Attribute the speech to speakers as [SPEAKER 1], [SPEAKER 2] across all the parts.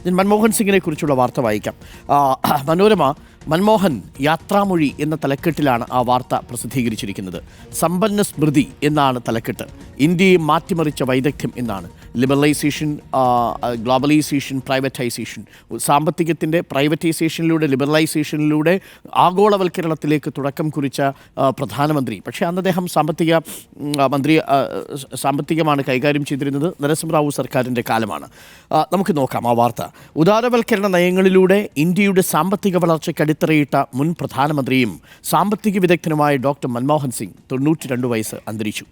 [SPEAKER 1] ഞാൻ മൻമോഹൻ സിംഗിനെ കുറിച്ചുള്ള വാർത്ത വായിക്കാം. മനോരമ മൻമോഹൻ യാത്രാമൊഴി എന്ന തലക്കെട്ടിലാണ് ആ വാർത്ത പ്രസിദ്ധീകരിച്ചിരിക്കുന്നത്. സമ്പന്ന സ്മൃതി എന്നാണ് തലക്കെട്ട്. ഇന്ത്യയെ മാറ്റിമറിച്ച വൈദഗ്ധ്യം എന്നാണ്. ലിബറലൈസേഷൻ, ഗ്ലോബലൈസേഷൻ, പ്രൈവറ്റൈസേഷൻ, സാമ്പത്തികത്തിൻ്റെ പ്രൈവറ്റൈസേഷനിലൂടെ ലിബറലൈസേഷനിലൂടെ ആഗോളവൽക്കരണത്തിലേക്ക് തുടക്കം കുറിച്ച പ്രധാനമന്ത്രി. പക്ഷേ അന്ന് അദ്ദേഹം സാമ്പത്തികമാണ് കൈകാര്യം ചെയ്തിരുന്നത്. നരസിംഹറാവു സർക്കാരിൻ്റെ കാലമാണ്. നമുക്ക് നോക്കാം ആ വാർത്ത. ഉദാരവൽക്കരണ നയങ്ങളിലൂടെ ഇന്ത്യയുടെ സാമ്പത്തിക വളർച്ചയ്ക്ക് അടിത്തറയിട്ട മുൻ പ്രധാനമന്ത്രിയും സാമ്പത്തിക വിദഗ്ധനുമായ ഡോക്ടർ മൻമോഹൻ സിംഗ് 92 വയസ്സ് അന്തരിച്ചു.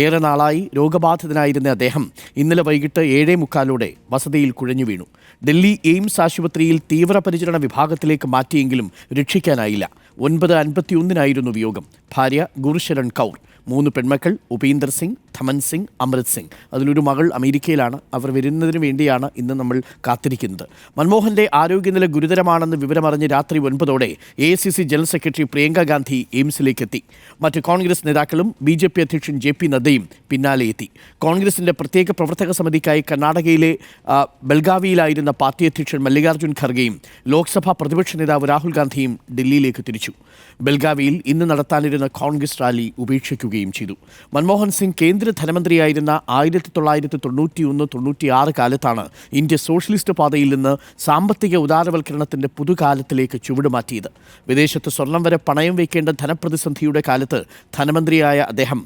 [SPEAKER 1] ഏറെ നാളായി രോഗബാധിതനായിരുന്ന അദ്ദേഹം ഇന്നലെ വൈകിട്ട് 7:45 വസതിയിൽ കുഴഞ്ഞു വീണു. ഡൽഹി എയിംസ് ആശുപത്രിയിൽ തീവ്രപരിചരണ വിഭാഗത്തിലേക്ക് മാറ്റിയെങ്കിലും രക്ഷിക്കാനായില്ല. 9:51 വിയോഗം. ഭാര്യ ഗുർശരൺ കൗർ, 3 പെൺമക്കൾ ഉപീന്ദർ സിംഗ്, ധമൻ സിംഗ്, അമൃത് സിംഗ്. അതിലൊരു മകൾ അമേരിക്കയിലാണ്. അവർ വരുന്നതിന് വേണ്ടിയാണ് ഇന്ന് നമ്മൾ കാത്തിരിക്കുന്നത്. മൻമോഹൻ്റെ ആരോഗ്യനില ഗുരുതരമാണെന്ന് വിവരമറിഞ്ഞ് രാത്രി 9 AICC general secretary Priyanka Gandhi എയിംസിലേക്ക് എത്തി. മറ്റ് കോൺഗ്രസ് നേതാക്കളും BJP അധ്യക്ഷൻ JP നദ്ദയും പിന്നാലെ എത്തി. കോൺഗ്രസിൻ്റെ പ്രത്യേക പ്രവർത്തക സമിതിക്കായി കർണാടകയിലെ ബെൽഗാവിയിലായിരുന്ന പാർട്ടി അധ്യക്ഷൻ മല്ലികാർജ്ജുൻ ഖർഗെയും ലോക്സഭാ പ്രതിപക്ഷ നേതാവ് രാഹുൽ ഗാന്ധിയും ഡൽഹിയിലേക്ക് തിരിച്ചു. ബെൽഗാവിയിൽ ഇന്ന് നടത്താനിരുന്ന കോൺഗ്രസ് റാലി ഉപേക്ഷിക്കുകയും ചെയ്തു. മൻമോഹൻ സിംഗ് കേന്ദ്ര ധനമന്ത്രിയായിരുന്ന 1991-96 കാലത്താണ് ഇന്ത്യ സോഷ്യലിസ്റ്റ് പാതയിൽ നിന്ന് സാമ്പത്തിക ഉദാരവൽക്കരണത്തിൻ്റെ പുതുകാലത്തിലേക്ക് ചുവടുമാറ്റിയത്. വിദേശത്ത് സ്വർണം വരെ പണയം വയ്ക്കേണ്ട ധനപ്രതിസന്ധിയുടെ കാലത്ത് ധനമന്ത്രിയായ അദ്ദേഹം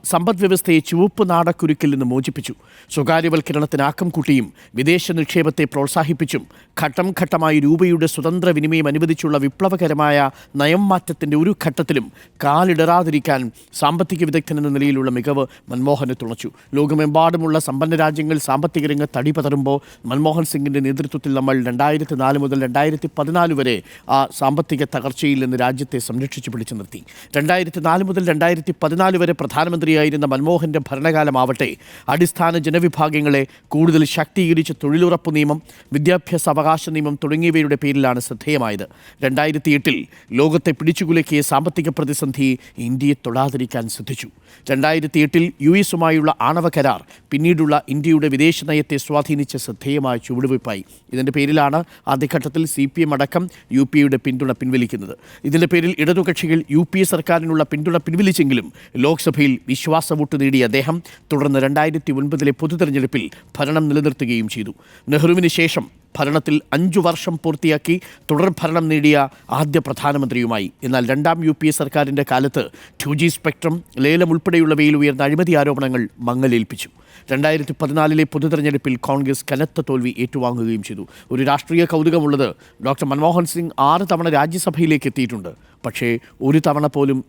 [SPEAKER 1] സമ്പദ് വ്യവസ്ഥയെ ചുവപ്പ് നാടക്കുരുക്കിൽ നിന്ന് മോചിപ്പിച്ചു. സ്വകാര്യവൽക്കരണത്തിന് ആക്കം കൂട്ടിയും വിദേശ നിക്ഷേപത്തെ പ്രോത്സാഹിപ്പിച്ചും ഘട്ടം ഘട്ടമായി രൂപയുടെ സ്വതന്ത്ര വിനിമയം അനുവദിച്ചുള്ള വിപ്ലവകരമായ നയം മാറ്റത്തിൻ്റെ ഒരു ഘട്ടത്തിലും കാലിടറാതിരിക്കാൻ സാമ്പത്തിക വിദഗ്ധൻ എന്ന നിലയിലുള്ള മികവ് മൻമോഹനെ തുണച്ചു. ലോകമെമ്പാടുമുള്ള സമ്പന്ന രാജ്യങ്ങൾ സാമ്പത്തിക രംഗത്ത് അടിപതറുമ്പോൾ മൻമോഹൻ സിംഗിൻ്റെ നേതൃത്വത്തിൽ നമ്മൾ 2004 മുതൽ 2014 വരെ ആ സാമ്പത്തിക തകർച്ചയിൽ നിന്ന് രാജ്യത്തെ സംരക്ഷിച്ചു പിടിച്ചു നിർത്തി. 2004 മുതൽ 2014 വരെ പ്രധാനമന്ത്രിയായിരുന്ന മൻമോഹൻ്റെ ഭരണകാലമാവട്ടെ അടിസ്ഥാന ജനവിഭാഗങ്ങളെ കൂടുതൽ ശാക്തീകരിച്ച തൊഴിലുറപ്പ് നിയമം, വിദ്യാഭ്യാസ അവകാശ നിയമം തുടങ്ങിയവയുടെ പേരിലാണ് ശ്രദ്ധേയമായത്. 2008 ലോകത്തെ പിടിച്ചുകുലുക്കിയ സാമ്പത്തിക പ്രതിസന്ധി ഇന്ത്യയെ തൊടാതിരിക്കാൻ ശ്രദ്ധിച്ചു. 2008 US-ഉമായുള്ള ആണവ കരാർ പിന്നീടുള്ള ഇന്ത്യയുടെ വിദേശ നയത്തെ സ്വാധീനിച്ച ശ്രദ്ധേയമായ ചുവടുവയ്പായി. ഇതിൻ്റെ പേരിലാണ് ആദ്യഘട്ടത്തിൽ CPM അടക്കം UPA-യുടെ പിന്തുണ പിൻവലിക്കുന്നത്. ഇതിൻ്റെ പേരിൽ ഇടതുകക്ഷികൾ UPA സർക്കാരിനുള്ള പിന്തുണ പിൻവലിച്ചെങ്കിലും ലോക്സഭയിൽ വിശ്വാസ വോട്ട് നേടിയ അദ്ദേഹം തുടർന്ന് 2009 പൊതുതെരഞ്ഞെടുപ്പിൽ ഭരണം നിലനിർത്തുകയും ചെയ്തു. നെഹ്റുവിന് ശേഷം ഭരണത്തിൽ 5 വർഷം പൂർത്തിയാക്കി തുടർ ഭരണം നേടിയ ആദ്യ പ്രധാനമന്ത്രിയുമായി. എന്നാൽ രണ്ടാം UPA സർക്കാരിൻ്റെ കാലത്ത് 2G സ്പെക്ട്രം ലേലം ഉൾപ്പെടെയുള്ളവയിൽ ഉയർന്ന അഴിമതി ആരോപണങ്ങൾ മങ്ങലേൽപ്പിച്ചു. 2014 പൊതുതെരഞ്ഞെടുപ്പിൽ കോൺഗ്രസ് കനത്ത തോൽവി ഏറ്റുവാങ്ങുകയും ചെയ്തു. ഒരു രാഷ്ട്രീയ കൗതുകമുള്ളത് ഡോക്ടർ മൻമോഹൻ സിംഗ് 6 തവണ രാജ്യസഭയിലേക്ക് എത്തിയിട്ടുണ്ട്. പക്ഷേ ഒരു തവണ പോലും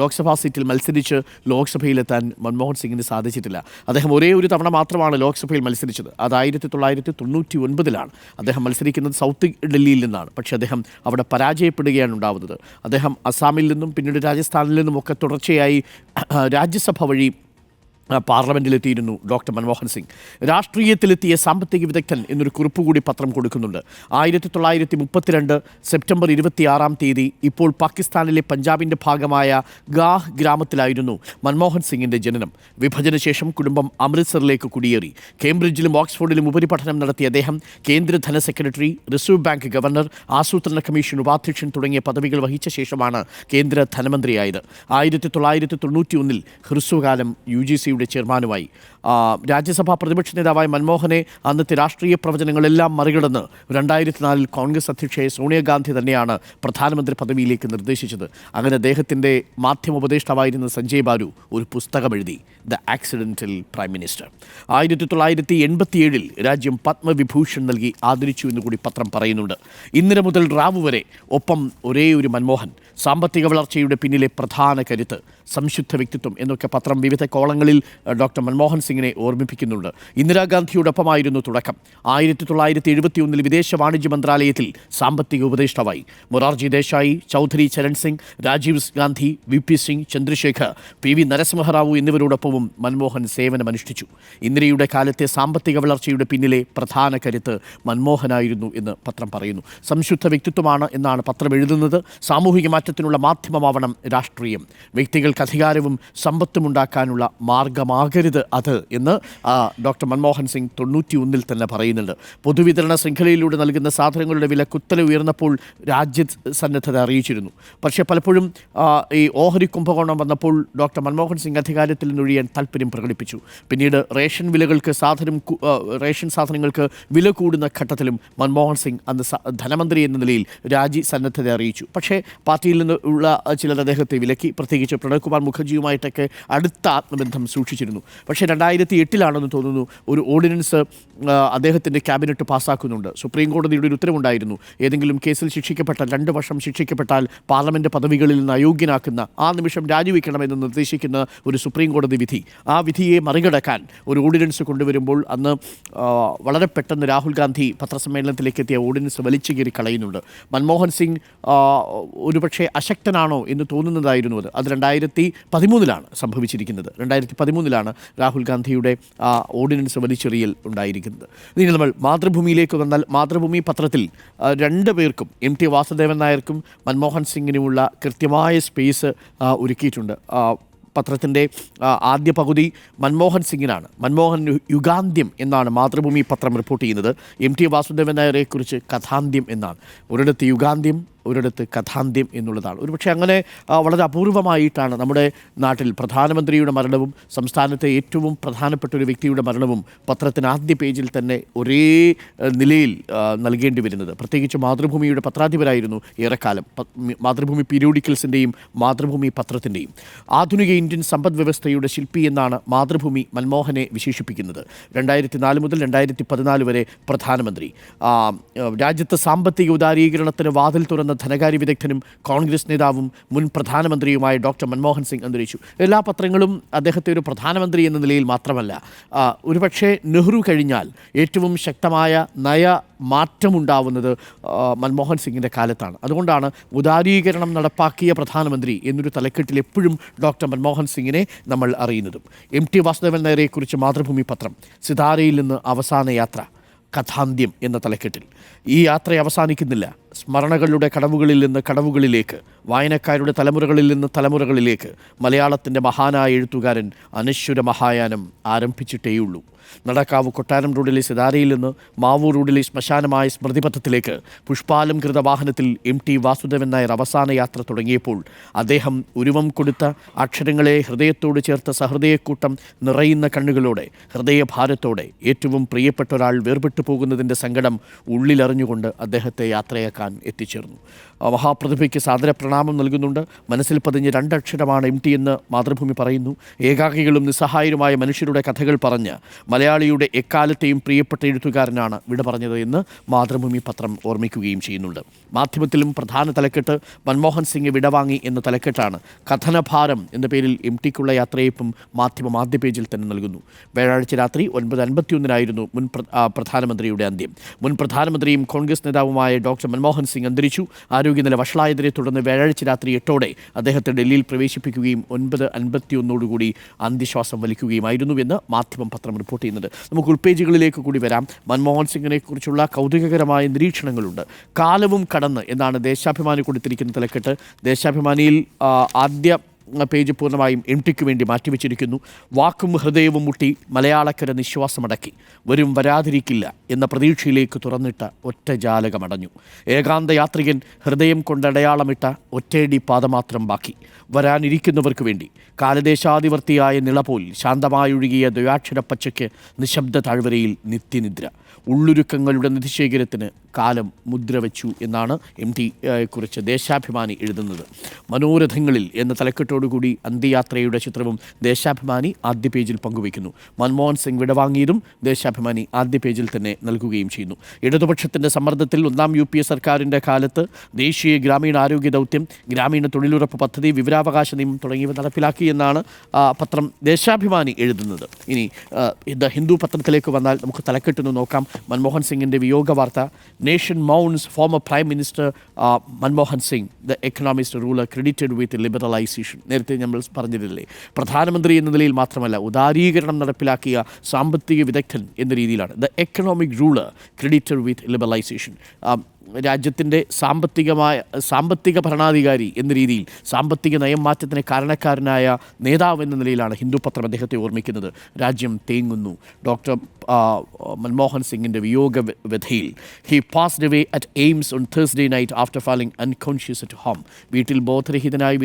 [SPEAKER 1] ലോക്സഭാ സീറ്റിൽ മത്സരിച്ച് ലോക്സഭയിലെത്താൻ മൻമോഹൻ സിംഗിന് സാധിച്ചിട്ടില്ല. അദ്ദേഹം ഒരേ ഒരു തവണ മാത്രമാണ് ലോക്സഭയിൽ മത്സരിച്ചത്. അത് 1999 അദ്ദേഹം മത്സരിക്കുന്നത് സൗത്ത് ഡൽഹിയിൽ നിന്നാണ്. പക്ഷേ അദ്ദേഹം അവിടെ പരാജയപ്പെടുകയാണ് ഉണ്ടാവുന്നത്. അദ്ദേഹം അസാമിൽ നിന്നും പിന്നീട് രാജസ്ഥാനിൽ നിന്നുമൊക്കെ തുടർച്ചയായി രാജ്യസഭ വഴി പാർലമെൻറ്റിലെത്തിയിരുന്നു ഡോക്ടർ മൻമോഹൻ സിംഗ്. രാഷ്ട്രീയത്തിലെത്തിയ സാമ്പത്തിക വിദഗ്ധൻ എന്നൊരു കുറിപ്പ് കൂടി പത്രം കൊടുക്കുന്നുണ്ട്. 1932 സെപ്റ്റംബർ 26 ഇപ്പോൾ പാകിസ്ഥാനിലെ പഞ്ചാബിൻ്റെ ഭാഗമായ ഗാഹ് ഗ്രാമത്തിലായിരുന്നു മൻമോഹൻ സിംഗിൻ്റെ ജനനം. വിഭജനശേഷം കുടുംബം അമൃത്സറിലേക്ക് കുടിയേറി. കേംബ്രിഡ്ജിലും ഓക്സ്ഫോർഡിലും ഉപരിപഠനം നടത്തിയ അദ്ദേഹം കേന്ദ്ര ധന സെക്രട്ടറി, റിസർവ് ബാങ്ക് ഗവർണർ, ആസൂത്രണ കമ്മീഷൻ ഉപാധ്യക്ഷൻ തുടങ്ങിയ പദവികൾ വഹിച്ച ശേഷമാണ് കേന്ദ്ര ധനമന്ത്രിയായത്. 1991 ഹ്രസ്വകാലം UGC ചെയർമാനുമായി. രാജ്യസഭാ പ്രതിപക്ഷ നേതാവായ മൻമോഹനെ അന്നത്തെ രാഷ്ട്രീയ പ്രവചനങ്ങളെല്ലാം മറികടന്ന് 2004 കോൺഗ്രസ് അധ്യക്ഷയായ സോണിയാഗാന്ധി തന്നെയാണ് പ്രധാനമന്ത്രി പദവിയിലേക്ക് നിർദ്ദേശിച്ചത്. അങ്ങനെ അദ്ദേഹത്തിൻ്റെ മാധ്യമോപദേഷ്ടാവായിരുന്ന സഞ്ജയ് ബാരു ഒരു പുസ്തകം എഴുതി, ദ ആക്സിഡൻ്റൽ പ്രൈം മിനിസ്റ്റർ. 1987 രാജ്യം പത്മവിഭൂഷൺ നൽകി ആദരിച്ചു എന്നുകൂടി പത്രം പറയുന്നുണ്ട്. ഇന്നലെ മുതൽ റാവു വരെ ഒപ്പം ഒരേ ഒരു മൻമോഹൻ, സാമ്പത്തിക വളർച്ചയുടെ പിന്നിലെ പ്രധാന കരുത്ത്, സംശുദ്ധ വ്യക്തിത്വം എന്നൊക്കെ പത്രം വിവിധ കോളങ്ങളിൽ ഡോക്ടർ മൻമോഹൻ സിംഗിനെ ഓർമ്മിപ്പിക്കുന്നുണ്ട്. ഇന്ദിരാഗാന്ധിയോടൊപ്പമായിരുന്നു തുടക്കം. 1971 വിദേശ വാണിജ്യ മന്ത്രാലയത്തിൽ സാമ്പത്തിക ഉപദേഷ്ടാവായി. മൊറാർജി ദേശായി, ചൗധരി ചരൺ സിംഗ്, രാജീവ് ഗാന്ധി, VP സിംഗ്, ചന്ദ്രശേഖർ, PV നരസിംഹറാവു എന്നിവരോടൊപ്പവും മൻമോഹൻ സേവനമനുഷ്ഠിച്ചു. ഇന്ദിരയുടെ കാലത്തെ സാമ്പത്തിക വളർച്ചയുടെ പിന്നിലെ പ്രധാന കരുത്ത് മൻമോഹനായിരുന്നു എന്ന് പത്രം പറയുന്നു. സംശുദ്ധ വ്യക്തിത്വമാണ് എന്നാണ് പത്രം എഴുതുന്നത്. സാമൂഹിക പെരുമാറ്റത്തിനുള്ള മാധ്യമമാവണം രാഷ്ട്രീയം. വ്യക്തികൾക്ക് അധികാരവും സമ്പത്തും ഉണ്ടാക്കാനുള്ള മാർഗമാകരുത് അത് എന്ന് ഡോക്ടർ മൻമോഹൻ സിംഗ് 91 തന്നെ പറയുന്നുണ്ട്. പൊതുവിതരണ ശൃംഖലയിലൂടെ നൽകുന്ന സാധനങ്ങളുടെ വില കുത്തനെ ഉയർന്നപ്പോൾ രാജ്യസന്നദ്ധത അറിയിച്ചിരുന്നു. പക്ഷേ പലപ്പോഴും ഈ ഓഹരി കുംഭകോണം വന്നപ്പോൾ ഡോക്ടർ മൻമോഹൻ സിംഗ് അധികാരത്തിൽ നിന്നൊഴിയാൻ താല്പര്യം പ്രകടിപ്പിച്ചു. പിന്നീട് റേഷൻ സാധനങ്ങൾക്ക് വില കൂടുന്ന ഘട്ടത്തിലും മൻമോഹൻ സിംഗ് അന്ന് ധനമന്ത്രി എന്ന നിലയിൽ സന്നദ്ധത അറിയിച്ചു. പക്ഷേ പാർട്ടിയിൽ നിന്നുള്ള ചിലർ അദ്ദേഹത്തെ വിലക്കി. പ്രത്യേകിച്ച് പ്രണബ് കുമാർ മുഖർജിയുമായിട്ടൊക്കെ അടുത്ത ആത്മബന്ധം സൂക്ഷിച്ചിരുന്നു. പക്ഷേ 2008 തോന്നുന്നു ഒരു ഓർഡിനൻസ് അദ്ദേഹത്തിൻ്റെ ക്യാബിനറ്റ് പാസ്സാക്കുന്നുണ്ട്. സുപ്രീം കോടതിയുടെ ഒരു ഉത്തരവുണ്ടായിരുന്നു, ഏതെങ്കിലും കേസിൽ ശിക്ഷിക്കപ്പെട്ടാൽ 2 വർഷം ശിക്ഷിക്കപ്പെട്ടാൽ പാർലമെൻറ്റ് പദവികളിൽ നിന്ന് അയോഗ്യനാക്കുന്ന, ആ നിമിഷം രാജിവെക്കണമെന്ന് നിർദ്ദേശിക്കുന്ന ഒരു സുപ്രീം കോടതി വിധി. ആ വിധിയെ മറികടക്കാൻ ഒരു ഓർഡിനൻസ് കൊണ്ടുവരുമ്പോൾ അന്ന് വളരെ പെട്ടെന്ന് രാഹുൽ ഗാന്ധി പത്രസമ്മേളനത്തിലേക്ക് എത്തിയ ഓർഡിനൻസ് വലിച്ചു കീറി കളയുന്നുണ്ട്. മൻമോഹൻ സിംഗ് ഒരുപക്ഷെ അശക്തനാണോ എന്ന് തോന്നുന്നതായിരുന്നു അത് 2013 സംഭവിച്ചിരിക്കുന്നത്. 2013 രാഹുൽ ഗാന്ധിയുടെ ഓർഡിനൻസ് വലിച്ചെറിയൽ ഉണ്ടായിരിക്കുന്നത്. ഇനി നമ്മൾ മാതൃഭൂമിയിലേക്ക് വന്നാൽ, മാതൃഭൂമി പത്രത്തിൽ 2 പേർക്കും, MT വാസുദേവൻ നായർക്കും മൻമോഹൻ സിംഗിനുമുള്ള കൃത്യമായ സ്പേസ് ഒരുക്കിയിട്ടുണ്ട്. പത്രത്തിൻ്റെ ആദ്യ പകുതി മൻമോഹൻ സിംഗിനാണ്. മൻമോഹൻ യുഗാന്ത്യം എന്നാണ് മാതൃഭൂമി പത്രം റിപ്പോർട്ട് ചെയ്യുന്നത്. MT വാസുദേവൻ നായരെക്കുറിച്ച് കഥാന്ത്യം എന്നാണ്. ഒരിടത്ത് യുഗാന്ത്യം, ഒരിടത്ത് കഥാന്ത്യം എന്നുള്ളതാണ്. ഒരുപക്ഷെ അങ്ങനെ വളരെ അപൂർവമായിട്ടാണ് നമ്മുടെ നാട്ടിൽ പ്രധാനമന്ത്രിയുടെ മരണവും സംസ്ഥാനത്തെ ഏറ്റവും പ്രധാനപ്പെട്ട ഒരു വ്യക്തിയുടെ മരണവും പത്രത്തിന് ആദ്യ പേജിൽ തന്നെ ഒരേ നിലയിൽ നൽകേണ്ടി വരുന്നത്. പ്രത്യേകിച്ച് മാതൃഭൂമിയുടെ പത്രാധിപരായിരുന്നു ഏറെക്കാലം. മാതൃഭൂമി പീരിയോഡിക്കൽസിൻ്റെയും മാതൃഭൂമി പത്രത്തിൻ്റെയും. ആധുനിക ഇന്ത്യൻ സമ്പദ് വ്യവസ്ഥയുടെ ശില്പി എന്നാണ് മാതൃഭൂമി മൻമോഹനെ വിശേഷിപ്പിക്കുന്നത്. 2004 മുതൽ 2014 വരെ പ്രധാനമന്ത്രി. രാജ്യത്ത് സാമ്പത്തിക ഉദാരീകരണത്തിന് വാതിൽ തുറന്ന ധനകാര്യ വിദഗ്ധനും കോൺഗ്രസ് നേതാവും മുൻ പ്രധാനമന്ത്രിയുമായ ഡോക്ടർ മൻമോഹൻ സിംഗ് അന്തരിച്ചു. എല്ലാ പത്രങ്ങളും അദ്ദേഹത്തെ ഒരു പ്രധാനമന്ത്രി എന്ന നിലയിൽ മാത്രമല്ല, ഒരുപക്ഷെ നെഹ്റു കഴിഞ്ഞാൽ ഏറ്റവും ശക്തമായ നയ മാറ്റമുണ്ടാവുന്നത് മൻമോഹൻ സിംഗിൻ്റെ കാലത്താണ്. അതുകൊണ്ടാണ് ഉദാരീകരണം നടപ്പാക്കിയ പ്രധാനമന്ത്രി എന്നൊരു തലക്കെട്ടിൽ എപ്പോഴും ഡോക്ടർ മൻമോഹൻ സിംഗിനെ നമ്മൾ അറിയുന്നതും. MT വാസുദേവൻ നായരെക്കുറിച്ച് മാതൃഭൂമി പത്രം, സിതാരയിൽ നിന്ന് അവസാന യാത്ര, കഥാന്ത്യം എന്ന തലക്കെട്ടിൽ. ഈ യാത്ര അവസാനിക്കുന്നില്ല. സ്മരണകളുടെ കടവുകളിൽ നിന്ന് കടവുകളിലേക്ക്, വായനക്കാരുടെ തലമുറകളിൽ നിന്ന് തലമുറകളിലേക്ക് മലയാളത്തിൻ്റെ മഹാനായ എഴുത്തുകാരൻ അനശ്വര മഹായാനം ആരംഭിച്ചിട്ടേയുള്ളൂ. നടക്കാവ് കൊട്ടാരം റോഡിലെ സിതാരയിൽ നിന്ന് മാവൂർ റോഡിലെ ശ്മശാനമായ സ്മൃതിപഥത്തിലേക്ക് പുഷ്പാലംകൃത വാഹനത്തിൽ MT വാസുദേവൻ നായർ അവസാന യാത്ര തുടങ്ങിയപ്പോൾ അദ്ദേഹം ഉരുവം കൊടുത്ത അക്ഷരങ്ങളെ ഹൃദയത്തോട് ചേർത്ത സഹൃദയക്കൂട്ടം നിറയുന്ന കണ്ണുകളോടെ, ഹൃദയഭാരത്തോടെ ഏറ്റവും പ്രിയപ്പെട്ട ഒരാൾ വേർപെട്ടു പോകുന്നതിൻ്റെ സങ്കടം ഉള്ളിലറിഞ്ഞുകൊണ്ട് അദ്ദേഹത്തെ യാത്രയാക്കാൻ എത്തിച്ചേർന്നു. മഹാപ്രതിഭയ്ക്ക് സാദര പ്രണാമം നൽകുന്നുണ്ട്. മനസ്സിൽ പതിഞ്ഞ് 2 അക്ഷരമാണ് MT എന്ന് മാതൃഭൂമി പറയുന്നു. ഏകാകികളും നിസ്സഹായരുമായ മനുഷ്യരുടെ കഥകൾ പറഞ്ഞ് മലയാളിയുടെ എക്കാലത്തെയും പ്രിയപ്പെട്ട എഴുത്തുകാരനാണ് വിട പറഞ്ഞത് എന്ന് മാതൃഭൂമി പത്രം ഓർമ്മിക്കുകയും ചെയ്യുന്നുണ്ട്. മാധ്യമത്തിലും പ്രധാന തലക്കെട്ട് മൻമോഹൻ സിംഗ് വിടവാങ്ങി എന്ന തലക്കെട്ടാണ്. കഥനഭാരം എന്ന പേരിൽ MTക്കുള്ള യാത്രയപ്പം മാധ്യമം ആദ്യ പേജിൽ തന്നെ നൽകുന്നു. വ്യാഴാഴ്ച രാത്രി 9:51 മുൻ പ്രധാനമന്ത്രിയുടെ അന്ത്യം. മുൻ പ്രധാനമന്ത്രിയും കോൺഗ്രസ് നേതാവുമായ ഡോക്ടർ മൻമോഹൻ സിംഗ് അന്തരിച്ചു. ആരോഗ്യനില വഷളായതിനെ തുടർന്ന് വ്യാഴാഴ്ച രാത്രി 8 അദ്ദേഹത്തെ ഡൽഹിയിൽ പ്രവേശിപ്പിക്കുകയും 9:51 അന്ത്യശ്വാസം വലിക്കുകയുമായിരുന്നുവെന്ന് മാധ്യമം പത്രം റിപ്പോർട്ട് ചെയ്യുന്നത്. നമുക്ക് ഉൾപേജുകളിലേക്ക് കൂടി വരാം. മൻമോഹൻ സിംഗിനെ കുറിച്ചുള്ള കൗതുകകരമായ നിരീക്ഷണങ്ങളുണ്ട്. കാലവും കടന്ന് എന്നാണ് ദേശാഭിമാനി കൊടുത്തിരിക്കുന്ന തലക്കെട്ട്. ദേശാഭിമാനിയിൽ ആദ്യ പേജ് പൂർണ്ണമായും MTക്ക് വേണ്ടി മാറ്റിവെച്ചിരിക്കുന്നു. വാക്കും ഹൃദയവും മുട്ടി മലയാളക്കര നിശ്വാസമടക്കി, വരും വരാതിരിക്കില്ല എന്ന പ്രതീക്ഷയിലേക്ക് തുറന്നിട്ട ഒറ്റ ജാലകമടഞ്ഞു. ഏകാന്ത യാത്രികൻ ഹൃദയം കൊണ്ടടയാളമിട്ട ഒറ്റയടി പാദമാത്രം ബാക്കി. വരാനിരിക്കുന്നവർക്ക് വേണ്ടി കാലദേശാധിവർത്തിയായ നിളപോൽ ശാന്തമായൊഴുകിയ ദ്വയാക്ഷരപ്പച്ചയ്ക്ക് നിശബ്ദ താഴ്വരയിൽ നിത്യനിദ്ര. ഉള്ളുരുക്കങ്ങളുടെ നിധിശേഖരത്തിന് കാലം മുദ്ര വെച്ചു എന്നാണ് MTയെക്കുറിച്ച് ദേശാഭിമാനി എഴുതുന്നത്. മനോരഥങ്ങളിൽ എന്ന തലക്കെട്ടോടുകൂടി അന്ത്യയാത്രയുടെ ചിത്രവും ദേശാഭിമാനി ആദ്യ പേജിൽ പങ്കുവയ്ക്കുന്നു. മൻമോഹൻ സിംഗ് വിടവാങ്ങിയതും ദേശാഭിമാനി ആദ്യ പേജിൽ തന്നെ നൽകുകയും ചെയ്യുന്നു. ഇടതുപക്ഷത്തിൻ്റെ സമ്മർദ്ദത്തിൽ 1ാം UPA സർക്കാരിൻ്റെ കാലത്ത് ദേശീയ ഗ്രാമീണ ആരോഗ്യ ദൗത്യം, ഗ്രാമീണ തൊഴിലുറപ്പ് പദ്ധതി, വിവരാവകാശ നിയമം തുടങ്ങിയവ നടപ്പിലാക്കി എന്നാണ് പത്രം ദേശാഭിമാനി എഴുതുന്നത്. ഇനി ദ ഹിന്ദു പത്രത്തിലേക്ക് വന്നാൽ നമുക്ക് തലക്കെട്ടൊന്ന് നോക്കാം. മൻമോഹൻ സിംഗിൻ്റെ വിയോഗ വാർത്ത. Nation mourns former prime minister Manmohan Singh, the economist ruler credited with liberalisation. നേരത്തെ നമ്മൾ പറഞ്ഞിട്ടില്ലേ, പ്രധാനമന്ത്രി എന്ന നിലയിൽ മാത്രമല്ല, ഉദാരീകരണം നടപ്പിലാക്കിയ സാമ്പത്തിക വിദഗ്ധൻ എന്ന രീതിയിലാണ്. The economic ruler credited with liberalisation. രാജ്യത്തിൻ്റെ സാമ്പത്തിക ഭരണാധികാരി എന്ന രീതിയിൽ സാമ്പത്തിക നയം മാറ്റത്തിന് കാരണക്കാരനായ നേതാവ് എന്ന നിലയിലാണ് ഹിന്ദു പത്രം അദ്ദേഹത്തെ ഓർമ്മിക്കുന്നത്. രാജ്യം തേങ്ങുന്നു. ഡോക്ടർ മൻമോഹൻ സിംഗിൻ്റെ വിയോഗവ്യഥയിൽ he passed away at AIIMS on Thursday night after falling unconscious at home. വീട്ടിൽ ബോധരഹിതനായി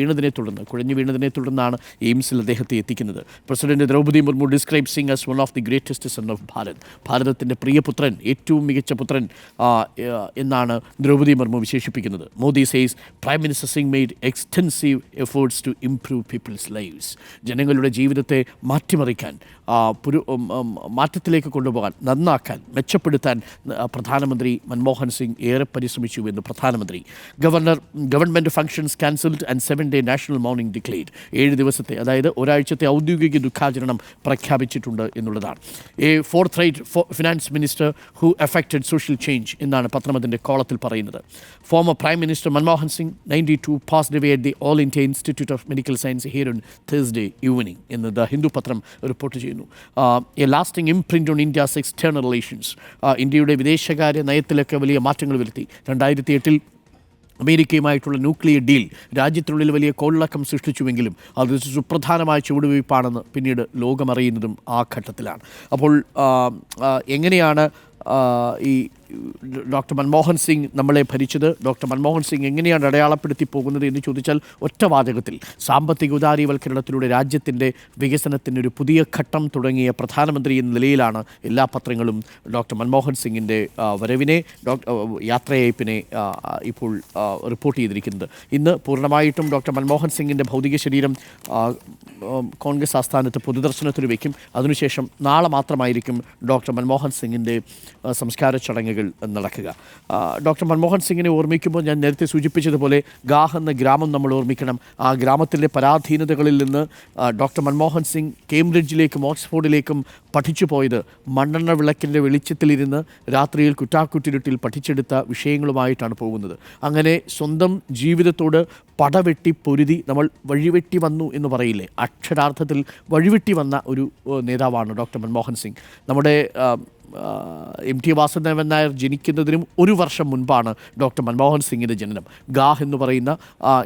[SPEAKER 1] കുഴഞ്ഞു വീണതിനെ തുടർന്നാണ് എയിംസിൽ അദ്ദേഹത്തെ എത്തിക്കുന്നത്. President Droupadi Murmu describe Singh as one of the greatest son of Bharat. ഭാരതത്തിൻ്റെ പ്രിയപുത്രൻ, ഏറ്റവും മികച്ച പുത്രൻ എന്നാണ് ദ്രൗപദി മുർമു വിശേഷിപ്പിക്കുന്നത്. Modi says prime minister Singh made extensive efforts to improve people's lives. ജനങ്ങളുടെ ജീവിതത്തെ മാറ്റിമറിക്കാൻ, മാറ്റത്തിലേക്ക് കൊണ്ടുപോകാൻ, നന്നാക്കാൻ, മെച്ചപ്പെടുത്താൻ പ്രധാനമന്ത്രി മൻമോഹൻ സിംഗ് ഏറെ പരിശ്രമിച്ചു എന്ന് പ്രധാനമന്ത്രി. Government functions cancelled and 7-day national mourning declared. 7 ദിവസത്തെ, അതായത് ഒരാഴ്ചത്തെ ഔദ്യോഗിക ദുഃഖാചരണം പ്രഖ്യാപിച്ചിട്ടുണ്ട് എന്നുള്ളതാണ്. A forthright finance minister who effected social change എന്നാണ് പത്രം അതിൻ്റെ കോളത്തിൽ പറയുന്നത്. Former prime minister Manmohan Singh 92 passed away at the all India institute of medical science here on Thursday evening എന്ന് ദ ഹിന്ദു പത്രം റിപ്പോർട്ട് ചെയ്യുന്നു. A lasting imprint on India's external relations. ഇന്ത്യയുടെ വിദേശകാര്യ നയത്തിലൊക്കെ വലിയ മാറ്റങ്ങൾ വരുത്തി. 2008 അമേരിക്കയുമായിട്ടുള്ള ന്യൂക്ലിയർ ഡീൽ രാജ്യത്തിനുള്ളിൽ വലിയ കോളിളക്കം സൃഷ്ടിച്ചുവെങ്കിലും അത് സുപ്രധാനമായ ചുവടുവയ്പ്പാണെന്ന് പിന്നീട് ലോകമറിയുന്നതും ആ ഘട്ടത്തിലാണ്. അപ്പോൾ എങ്ങനെയാണ് ഈ ഡോക്ടർ മൻമോഹൻ സിംഗ് നമ്മളെ ഭരിച്ചത്, ഡോക്ടർ മൻമോഹൻ സിംഗ് എങ്ങനെയാണ് അടയാളപ്പെടുത്തി പോകുന്നത് എന്ന് ചോദിച്ചാൽ ഒറ്റ വാചകത്തിൽ സാമ്പത്തിക ഉദാരീവൽക്കരണത്തിലൂടെ രാജ്യത്തിൻ്റെ വികസനത്തിനൊരു പുതിയ ഘട്ടം തുടങ്ങിയ പ്രധാനമന്ത്രി എന്ന നിലയിലാണ് എല്ലാ പത്രങ്ങളും ഡോക്ടർ മൻമോഹൻ സിംഗിൻ്റെ വരവിനെ, യാത്രയയപ്പിനെ ഇപ്പോൾ റിപ്പോർട്ട് ചെയ്തിരിക്കുന്നത്. ഇന്ന് പൂർണ്ണമായിട്ടും ഡോക്ടർ മൻമോഹൻ സിംഗിൻ്റെ ഭൗതിക ശരീരം കോൺഗ്രസ് ആസ്ഥാനത്ത് പൊതുദർശനത്തിന് വയ്ക്കും. അതിനുശേഷം നാളെ മാത്രമായിരിക്കും ഡോക്ടർ മൻമോഹൻ സിംഗിൻ്റെ സംസ്കാര ചടങ്ങുകൾ നടക്കുക. ഡോക്ടർ മൻമോഹൻ സിംഗിനെ ഓർമ്മിക്കുമ്പോൾ ഞാൻ നേരത്തെ സൂചിപ്പിച്ചതുപോലെ ഗാഹ് എന്ന ഗ്രാമം നമ്മൾ ഓർമ്മിക്കണം. ആ ഗ്രാമത്തിലെ പരാധീനതകളിൽ നിന്ന് ഡോക്ടർ മൻമോഹൻ സിംഗ് കേംബ്രിഡ്ജിലേക്കും ഓക്സ്ഫോർഡിലേക്കും പഠിച്ചു പോയത് മണ്ണെണ്ണ വിളക്കിൻ്റെ വെളിച്ചത്തിലിരുന്ന് രാത്രിയിൽ കുറ്റാക്കുറ്റിരുട്ടിൽ പഠിച്ചെടുത്ത വിഷയങ്ങളുമായിട്ടാണ് പോകുന്നത്. അങ്ങനെ സ്വന്തം ജീവിതത്തോട് പടവെട്ടി പൊരുതി നമ്മൾ വഴിവെട്ടി വന്നു എന്ന് പറയില്ലേ, അക്ഷരാർത്ഥത്തിൽ വഴിവെട്ടി വന്ന ഒരു നേതാവാണ് ഡോക്ടർ മൻമോഹൻ സിംഗ്. നമ്മുടെ MT വാസുദേവൻ നായർ ജനിക്കുന്നതിനും 1 വർഷം മുൻപാണ് ഡോക്ടർ മൻമോഹൻ സിംഗിൻ്റെ ജനനം. ഗാഹ് എന്ന് പറയുന്ന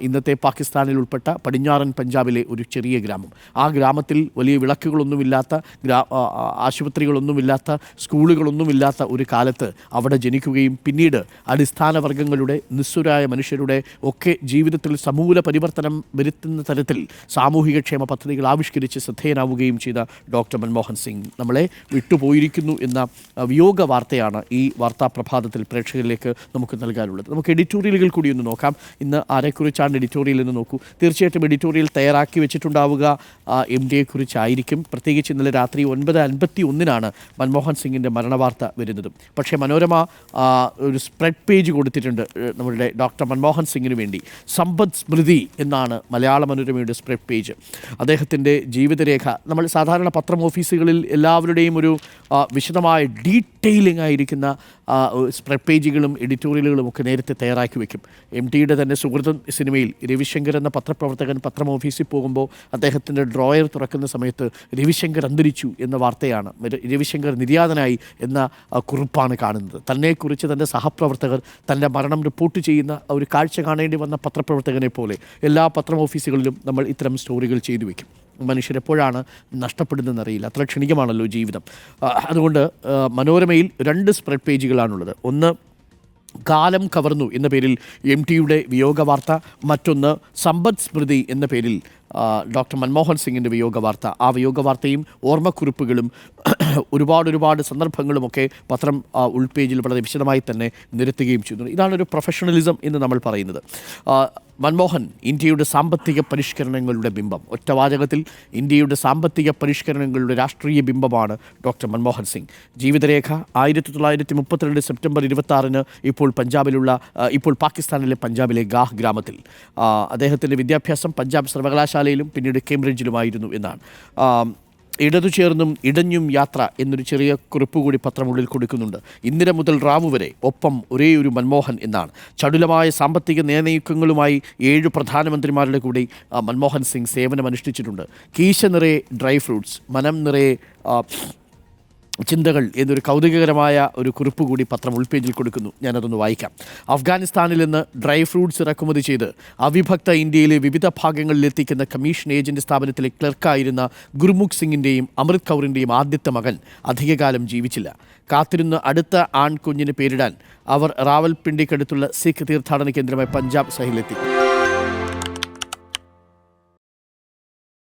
[SPEAKER 1] ഇന്നത്തെ പാകിസ്ഥാനിൽ ഉൾപ്പെട്ട പടിഞ്ഞാറൻ പഞ്ചാബിലെ ഒരു ചെറിയ ഗ്രാമം. ആ ഗ്രാമത്തിൽ വലിയ വിളക്കുകളൊന്നുമില്ലാത്ത, ആശുപത്രികളൊന്നുമില്ലാത്ത, സ്കൂളുകളൊന്നുമില്ലാത്ത ഒരു കാലത്ത് അവിടെ ജനിക്കുകയും പിന്നീട് അടിസ്ഥാന വർഗ്ഗങ്ങളുടെ, നിസ്വരായ മനുഷ്യരുടെ ഒക്കെ ജീവിതത്തിൽ സമൂല പരിവർത്തനം വരുത്തുന്ന തരത്തിൽ സാമൂഹികക്ഷേമ പദ്ധതികൾ ആവിഷ്കരിച്ച് ശ്രദ്ധേയനാവുകയും ചെയ്ത ഡോക്ടർ മൻമോഹൻ സിംഗ് നമ്മളെ വിട്ടുപോയിരിക്കുന്നു എന്ന വിയോഗ വാർത്തയാണ് ഈ വാർത്താ പ്രഭാതത്തിൽ പ്രേക്ഷകരിലേക്ക് നമുക്ക് നൽകാനുള്ളത്. നമുക്ക് എഡിറ്റോറിയലുകൾ കൂടി ഒന്ന് നോക്കാം. ഇന്ന് ആരെക്കുറിച്ചാണ് എഡിറ്റോറിയൽ എന്ന് നോക്കൂ. തീർച്ചയായിട്ടും എഡിറ്റോറിയൽ തയ്യാറാക്കി വെച്ചിട്ടുണ്ടാവുക MDയെക്കുറിച്ചായിരിക്കും. പ്രത്യേകിച്ച് ഇന്നലെ രാത്രി 9:51 മൻമോഹൻ സിംഗിൻ്റെ മരണവാർത്ത വരുന്നതും. പക്ഷേ മനോരമ ഒരു സ്പ്രെഡ് പേജ് കൊടുത്തിട്ടുണ്ട് നമ്മളുടെ ഡോക്ടർ മൻമോഹൻ സിംഗിന് വേണ്ടി. സമ്പദ് സ്മൃതി എന്നാണ് മലയാള മനോരമയുടെ സ്പ്രെഡ് പേജ്. അദ്ദേഹത്തിൻ്റെ ജീവിതരേഖ നമ്മൾ സാധാരണ പത്രം ഓഫീസുകളിൽ എല്ലാവരുടെയും ഒരു വിശദമായ ഡീറ്റെയിലിംഗ് ആയിരിക്കുന്ന സ്പ്രെഡ് പേജുകളും എഡിറ്റോറിയലുകളും ഒക്കെ നേരത്തെ തയ്യാറാക്കി വയ്ക്കും. MTയുടെ തന്നെ സുഹൃത്തും സിനിമയിൽ രവിശങ്കർ എന്ന പത്രപ്രവർത്തകൻ പത്രം ഓഫീസിൽ പോകുമ്പോൾ അദ്ദേഹത്തിൻ്റെ ഡ്രോയർ തുറക്കുന്ന സമയത്ത് രവിശങ്കർ അന്തരിച്ചു എന്ന വാർത്തയാണ്, രവിശങ്കർ നിര്യാതനായി എന്ന കുറിപ്പാണ് കാണുന്നത്. തന്നെക്കുറിച്ച് തൻ്റെ സഹപ്രവർത്തകർ തൻ്റെ മരണം റിപ്പോർട്ട് ചെയ്യുന്ന ഒരു കാഴ്ച കാണേണ്ടി വന്ന പത്രപ്രവർത്തകനെ പോലെ എല്ലാ പത്രം ഓഫീസുകളിലും നമ്മൾ ഇത്തരം സ്റ്റോറികൾ ചെയ്തു വയ്ക്കും. മനുഷ്യരെപ്പോഴാണ് നഷ്ടപ്പെടുന്നതെന്നറിയില്ല, അത്ര ക്ഷണികമാണല്ലോ ജീവിതം. അതുകൊണ്ട് മനോരമയിൽ 2 സ്പ്രെഡ് പേജുകളാണുള്ളത്. ഒന്ന് കാലം കവർന്നു എന്ന പേരിൽ MTയുടെ വിയോഗ വാർത്ത, മറ്റൊന്ന് സമ്പദ് സ്മൃതി എന്ന പേരിൽ ഡോക്ടർ മൻമോഹൻ സിംഗിൻ്റെ വിയോഗ വാർത്ത. ആ വിയോഗ വാർത്തയും ഓർമ്മക്കുറിപ്പുകളും ഒരുപാട് സന്ദർഭങ്ങളുമൊക്കെ പത്രം ഉൾപേജിൽ വളരെ വിശദമായി തന്നെ നിരത്തുകയും ചെയ്യുന്നു. ഇതാണൊരു പ്രൊഫഷണലിസം എന്ന് നമ്മൾ പറയുന്നത്. മൻമോഹൻ ഇന്ത്യയുടെ സാമ്പത്തിക പരിഷ്കരണങ്ങളുടെ ബിംബം. ഒറ്റവാചകത്തിൽ ഇന്ത്യയുടെ സാമ്പത്തിക പരിഷ്കരണങ്ങളുടെ രാഷ്ട്രീയ ബിംബമാണ് ഡോക്ടർ മൻമോഹൻ സിംഗ്. ജീവിതരേഖ 1932 സെപ്റ്റംബർ 26 ഇപ്പോൾ പാകിസ്ഥാനിലെ പഞ്ചാബിലെ ഗാഹ് ഗ്രാമത്തിൽ. അദ്ദേഹത്തിൻ്റെ വിദ്യാഭ്യാസം പഞ്ചാബ് സർവകലാശാലയിലും പിന്നീട് കേംബ്രിഡ്ജിലുമായിരുന്നു എന്നാണ്. ഇടതു ചേർന്നും ഇടഞ്ഞും യാത്ര എന്നൊരു ചെറിയ കുറിപ്പ് കൂടി പത്രമുള്ളിൽ കൊടുക്കുന്നുണ്ട്. ഇന്ദിര മുതൽ റാവു വരെ ഒപ്പം ഒരേ ഒരു മൻമോഹൻ എന്നാണ്. ചടുലമായ സാമ്പത്തിക നയനീക്കങ്ങളുമായി 7 പ്രധാനമന്ത്രിമാരുടെ കൂടി മൻമോഹൻ സിംഗ് സേവനമനുഷ്ഠിച്ചിട്ടുണ്ട്. കീശ നിറയെ ഡ്രൈ ഫ്രൂട്ട്സ്, മനം നിറയെ ചിന്തകൾ എന്നൊരു കൗതുകകരമായ ഒരു കുറിപ്പ് കൂടി പത്രം ഉൾപേജിൽ കൊടുക്കുന്നു. ഞാനതൊന്ന് വായിക്കാം. അഫ്ഗാനിസ്ഥാനിൽ നിന്ന് ഡ്രൈ ഫ്രൂട്ട്സ് ഇറക്കുമതി ചെയ്ത് അവിഭക്ത ഇന്ത്യയിലെ വിവിധ ഭാഗങ്ങളിലെത്തിക്കുന്ന കമ്മീഷൻ ഏജന്റ് സ്ഥാപനത്തിലെ ക്ലർക്കായിരുന്ന ഗുർമുഖ് സിംഗിൻ്റെയും അമൃത് കൗറിൻ്റെയും ആദ്യത്തെ മകൻ അധികകാലം ജീവിച്ചില്ല. കാത്തിരുന്ന് അടുത്ത ആൺകുഞ്ഞിന് പേരിടാൻ അവർ റാവൽപിണ്ടിക്കടുത്തുള്ള സിഖ് തീർത്ഥാടന കേന്ദ്രമായ പഞ്ചാബ് സഹിലെത്തി.